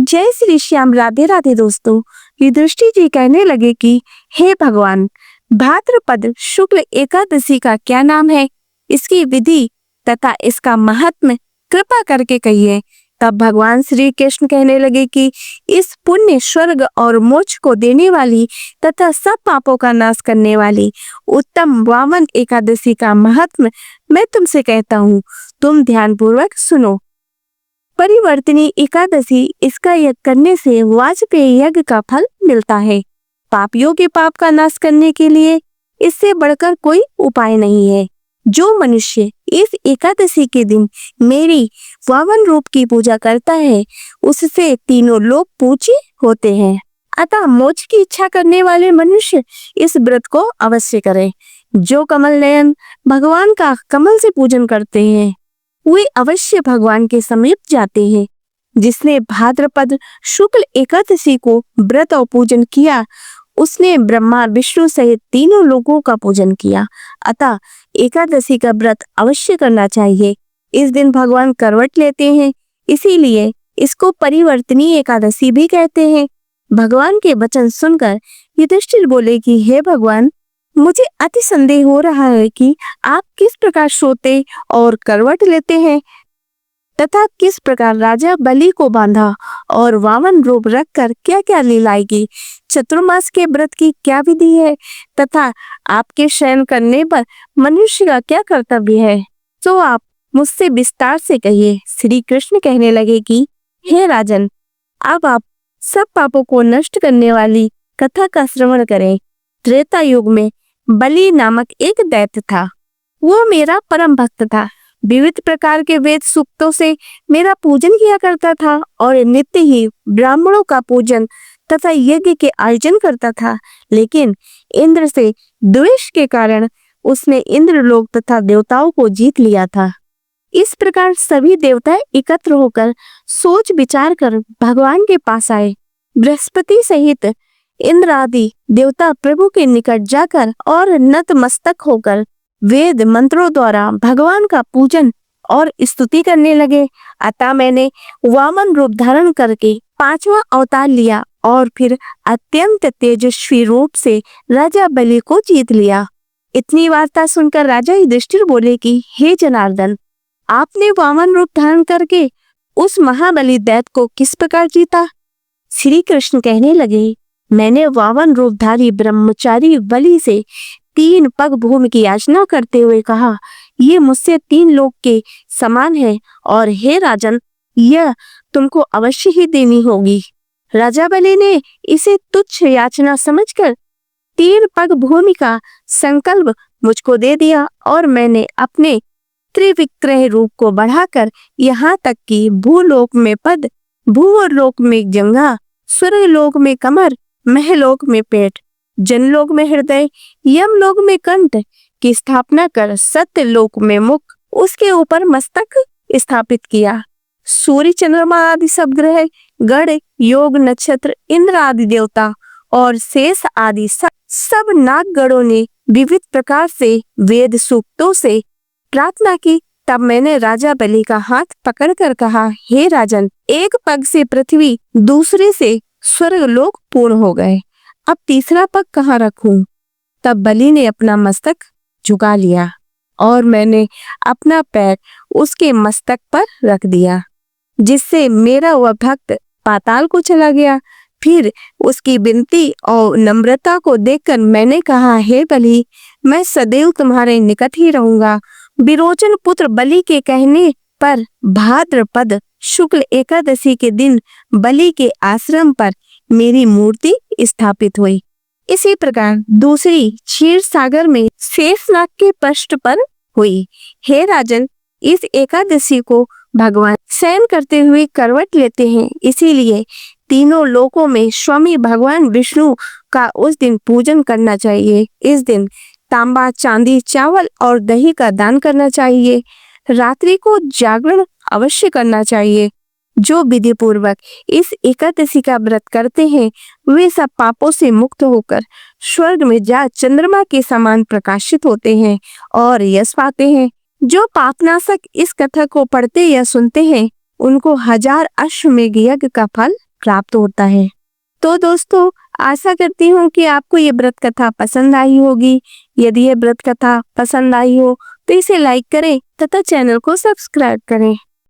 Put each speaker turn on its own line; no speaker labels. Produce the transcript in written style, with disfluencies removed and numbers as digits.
जय श्री श्याम, राधे राधे दोस्तों। युधिष्ठिर जी कहने लगे कि हे भगवान, भाद्रपद शुक्ल एकादशी का क्या नाम है, इसकी विधि तथा इसका महात्म्य कृपा करके कहिए। तब भगवान श्री कृष्ण कहने लगे कि इस पुण्य, स्वर्ग और मोक्ष को देने वाली तथा सब पापों का नाश करने वाली उत्तम वामन एकादशी का महात्म्य मैं तुमसे कहता हूँ, तुम ध्यानपूर्वक सुनो। परिवर्तनी एकादशी, इसका यज्ञ करने से वाजपेयी यज्ञ का फल मिलता है। पापियों के पाप का नाश करने के लिए इससे बढ़कर कोई उपाय नहीं है। जो मनुष्य इस एकादशी के दिन मेरी वामन रूप की पूजा करता है, उससे तीनों लोग पूज्य होते हैं। अतः मोक्ष की इच्छा करने वाले मनुष्य इस व्रत को अवश्य करें। जो कमल नयन भगवान का कमल से पूजन करते हैं, वे अवश्य भगवान के समीप जाते हैं। जिसने भाद्रपद शुक्ल एकादशी को व्रत और पूजन किया, उसने ब्रह्मा विष्णु सहित तीनों लोगों का पूजन किया। अतः एकादशी का व्रत अवश्य करना चाहिए। इस दिन भगवान करवट लेते हैं, इसीलिए इसको परिवर्तनी एकादशी भी कहते हैं। भगवान के वचन सुनकर युधिष्ठिर बोले कि हे भगवान, मुझे अति संदेह हो रहा है कि आप किस प्रकार सोते और करवट लेते हैं तथा किस प्रकार राजा बलि को बांधा और वामन रूप रखकर क्या क्या लीलाएं की, चतुर्मास के व्रत की क्या विधि है तथा आपके शयन करने पर मनुष्य का क्या कर्तव्य है, तो आप मुझसे विस्तार से कहिए। श्री कृष्ण कहने लगे कि हे राजन, अब आप सब पापों को नष्ट करने वाली कथा का श्रवण करें। त्रेता युग में बलि नामक एक दैत्य था। वो मेरा परम भक्त था। विविध प्रकार के वेद सूक्तों से मेरा पूजन किया करता था और नित्य ही ब्राह्मणों का पूजन तथा यज्ञ के आयोजन करता था। लेकिन इंद्र से द्वेष के कारण उसने इंद्रलोक तथा देवताओं को जीत लिया था। इस प्रकार सभी देवता एकत्र होकर सोच विचार कर भगवान के पास आए। बृहस्पति सहित इंद्र आदि देवता प्रभु के निकट जाकर और नतमस्तक होकर वेद मंत्रों द्वारा भगवान का पूजन और स्तुति करने लगे। अतः मैंने वामन रूप धारण करके 5वां अवतार लिया और फिर अत्यंत तेजस्वी रूप से राजा बलि को जीत लिया। इतनी वार्ता सुनकर राजा युधिष्ठिर बोले कि हे जनार्दन, आपने वामन रूप धारण करके उस महाबली दैत्य को किस प्रकार जीता? श्री कृष्ण कहने लगे, मैंने वामन रूपधारी ब्रह्मचारी बलि से 3 पग भूमि की याचना करते हुए कहा, ये मुझसे 3 लोक के समान है और हे राजन, यह तुमको अवश्य ही देनी होगी। राजा बलि ने इसे तुच्छ याचना समझकर 3 पग भूमि का संकल्प मुझको दे दिया और मैंने अपने त्रिविक्रह रूप को बढ़ाकर यहाँ तक कि भूलोक में पद, भूलोक में जंघा, स्वर्गलोक में कमर, महलोक में पेट, जनलोक में हृदय, यमलोक में कंठ की स्थापना कर सत्यलोक में मुख, उसके ऊपर मस्तक स्थापित किया। सूर्य, चंद्रमा आदि सब ग्रह, गण, योग, नक्षत्र, इंद्र आदि देवता और शेष आदि सब नागगणों ने विविध प्रकार से वेद सूक्तों से प्रार्थना की। तब मैंने राजा बलि का हाथ पकड़कर कहा, हे राजन, एक पग से पृथ्वी, दूसरे से स्वर्गलोक पूर्ण हो गए। अब तीसरा पग कहाँ रखूं? तब बलि ने अपना मस्तक झुका लिया और मैंने अपना पैर उसके मस्तक पर रख दिया, जिससे मेरा वह भक्त पाताल को चला गया। फिर उसकी विनती और नम्रता को देखकर मैंने कहा, हे बलि, मैं सदैव तुम्हारे निकट ही रहूंगा। विरोचन पुत्र बलि के कहने पर भाद्रपद शुक्ल एकादशी के दिन बलि के आश्रम पर मेरी मूर्ति स्थापित हुई। इसी प्रकार दूसरी क्षीर सागर में शेषनाग के पृष्ठ पर हुई। हे राजन, इस एकादशी को भगवान शयन करते हुए करवट लेते हैं, इसीलिए तीनों लोकों में स्वामी भगवान विष्णु का उस दिन पूजन करना चाहिए। इस दिन तांबा, चांदी, चावल और दही का दान करना चाहिए। रात्रि को जागरण अवश्य करना चाहिए। जो विधि पूर्वक इस एकादशी का व्रत करते हैं, वे सब पापों से मुक्त होकर स्वर्ग में जा चंद्रमा के समान प्रकाशित होते हैं और यश पाते हैं। जो पापनाशक इस कथा को पढ़ते या सुनते हैं, उनको 1000 अश्वमेध यज्ञ का फल प्राप्त होता है। तो दोस्तों, आशा करती हूँ कि आपको ये व्रत कथा पसंद आई होगी। यदि ये व्रत कथा पसंद आई हो तो इसे लाइक करें तथा चैनल को सब्सक्राइब करें।